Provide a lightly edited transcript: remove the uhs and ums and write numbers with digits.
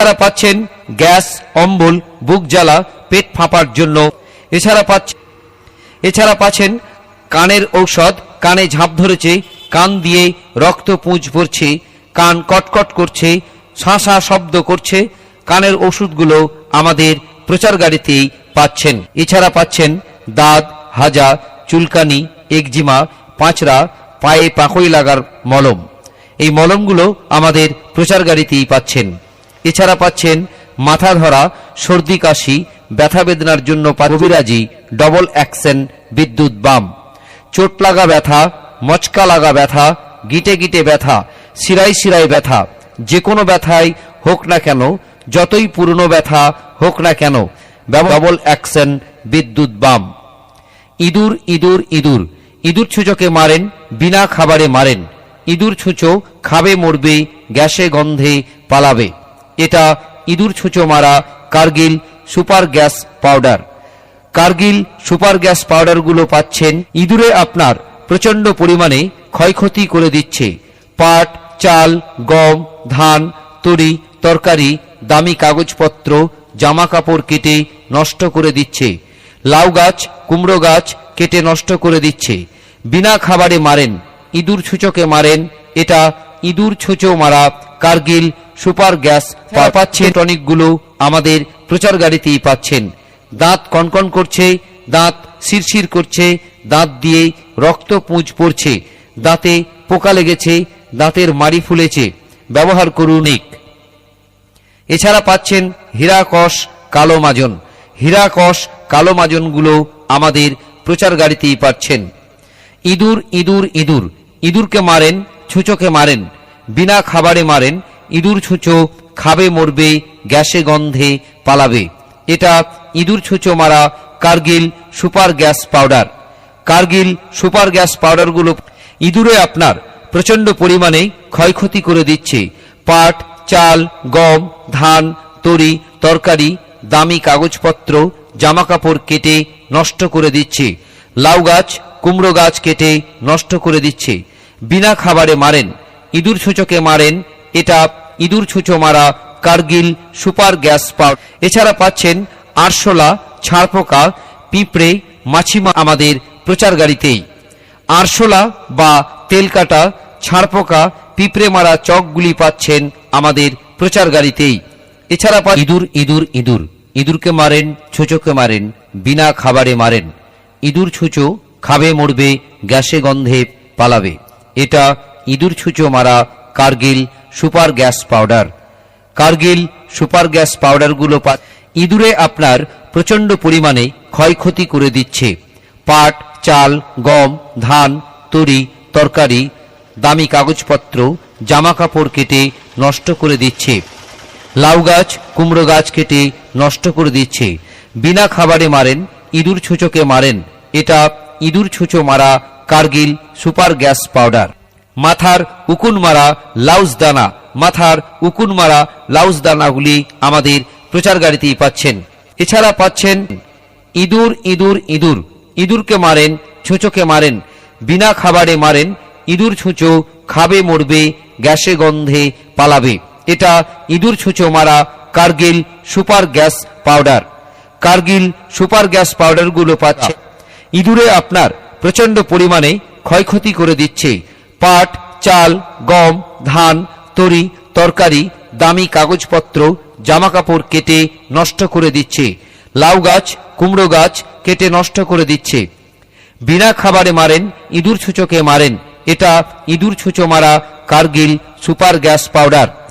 এছাড়া পাচ্ছেন গ্যাস, অম্বল, বুক জ্বালা, পেট ফাঁপার জন্য। এছাড়া পাচ্ছেন কানের ঔষধ। কানে ঝাঁপ ধরেছে, কান দিয়ে রক্ত পুঁজ পড়ছে, কান কটকট করছে, শাঁসা শব্দ করছে, কানের ওষুধগুলো আমাদের প্রচার গাড়িতেই পাচ্ছেন। এছাড়া পাচ্ছেন দাঁত, হাজা, চুলকানি, একজিমা, পাঁচড়া, পায়ে পাঁকই লাগার মলম। এই মলমগুলো আমাদের প্রচার গাড়িতেই পাচ্ছেন। এছাড়া পাচ্ছেন মাথা ধরা, সর্দি কাশি, ব্যথা বেদনার জন্য কবিরাজি ডবল অ্যাকশন বিদ্যুৎ বাম। চোট লাগা ব্যথা, মচকা লাগা ব্যথা, গিটে গিটে ব্যথা, শিরায় শিরায় ব্যথা, যে কোনো ব্যথাই হোক না কেন, যতই পুরনো ব্যথা হোক না কেন, ডবল অ্যাকশন বিদ্যুৎ বাম। ইঁদুর, ইঁদুর, ইঁদুর, ইঁদুর ছুঁচোকে মারেন, বিনা খাবারে মারেন। ইঁদুর ছুঁচো খাবে মরবে, গ্যাসে গন্ধে পালাবে। এটা ইঁদুর ছুঁচো মারা Kargil super gas powder. Kargil super gas পাউডারগুলো পাচ্ছেন। ইঁদুরে আপনার প্রচণ্ড পরিমাণে ক্ষয়ক্ষতি করে দিচ্ছে। পাট, চাল, গম, ধান, তরি, তরকারি, দামি কাগজপত্র, জামা কাপড় কেটে নষ্ট করে দিচ্ছে। লাউ গাছ, কুমড়ো গাছ কেটে নষ্ট করে দিচ্ছে। বিনা খাবারে মারেন, ইঁদুর ছুঁচোকে মারেন। এটা ইঁদুর ছুঁচো মারা কার্গিল সুপার গ্যাস পাচ্ছেন। টনিকগুলো আমাদের প্রচার গাড়িতেই পাচ্ছেন। দাঁত কনকন করছে, দাঁত শিরশির করছে, দাঁত দিয়ে রক্ত পুঁজ পড়ছে, দাঁতে পোকা লেগেছে, দাঁতের মাড়ি ফুলেছে, ব্যবহার করুন। এছাড়া পাচ্ছেন হীরাকস, কালো মাজন। হীরাকস, কালো মাজনগুলো আমাদের প্রচার গাড়িতেই পাচ্ছেন। ইঁদুর, ইঁদুর, ইঁদুর, ইঁদুরকে মারেন, ছুঁচোকে মারেন, বিনা খাবারে মারেন। ইঁদুর ছুঁচো খাবে মরবে, গ্যাসে গন্ধে পালাবে। এটা ইঁদুর ছুঁচো মারা Kargil super gas powder. Kargil super gas পাউডারগুলো ইঁদুরে আপনার প্রচণ্ড পরিমাণে ক্ষয়ক্ষতি করে দিচ্ছে। পাট, চাল, গম, ধান, তরি, তরকারি, দামি কাগজপত্র, জামা কাপড় কেটে নষ্ট করে দিচ্ছে। লাউ গাছ, কুমড়ো গাছ কেটে নষ্ট করে দিচ্ছে। বিনা খাবারে মারেন, ইঁদুর ছুঁচোকে মারেন। এটা ইঁদুর ছুঁচো মারা কার্গিল সুপার গ্যাস পাউডার। এছাড়া পাচ্ছেন আরশোলা, ছাড়পোকা, পিঁপড়ে, মাছিমা আমাদের প্রচার গাড়িতেই। আরশোলা বা তেলকাটা, ছাড়পোকা, পিঁপড়ে মারা চকগুলি পাচ্ছেন আমাদের প্রচার গাড়িতেই। এছাড়া ইঁদুর, ইঁদুর, ইঁদুর, ইঁদুরকে মারেন, ছুঁচোকে মারেন, বিনা খাবারে মারেন। ইঁদুর ছুঁচো খাবে মরবে, গ্যাসে গন্ধে পালাবে। এটা ইঁদুর ছুঁচো মারা Kargil super gas powder. Kargil super gas পাউডারগুলো ইঁদুরে আপনার প্রচণ্ড পরিমাণে ক্ষয়ক্ষতি করে দিচ্ছে। পাট, চাল, গম, ধান, তরি, তরকারি, দামি কাগজপত্র, জামা কাপড় কেটে নষ্ট করে দিচ্ছে। লাউ গাছ, কুমড়ো গাছ কেটে নষ্ট করে দিচ্ছে। বিনা খাবারে মারেন, ইঁদুর ছুঁচোকে মারেন। এটা ইঁদুর ছুঁচো মারা কার্গিল সুপার গ্যাস পাউডার। মাথার উকুন মারা লাউজ দানা, মাথার উকুন মারা লাউজ দানাগুলি আমাদের প্রচার গাড়িতেই পাচ্ছেন। এছাড়া পাচ্ছেন ইঁদুর, ইঁদুর, ইঁদুর, ইঁদুরকে মারেন, ছুঁচোকে মারেন, বিনা খাবারে মারেন। ইঁদুর ছুঁচো খাবে মরবে, গ্যাসে গন্ধে পালাবে। এটা ইঁদুর ছুঁচো মারা Kargil super gas powder. Kargil super gas পাউডারগুলো পাচ্ছে। ইঁদুরে আপনার প্রচণ্ড পরিমাণে ক্ষয়ক্ষতি করে দিচ্ছে। পাট, চাল, গম, ধান, তরি, তরকারি, দামি কাগজপত্র, জামা কাপড় কেটে নষ্ট করে দিচ্ছে। লাউ গাছ, কুমড়ো গাছ কেটে নষ্ট করে দিচ্ছে। বিনা খাবারে মারেন, ইঁদুর ছুঁচোকে মারেন। এটা ইঁদুর ছুঁচো মারা কার্গিল সুপার গ্যাস পাউডার।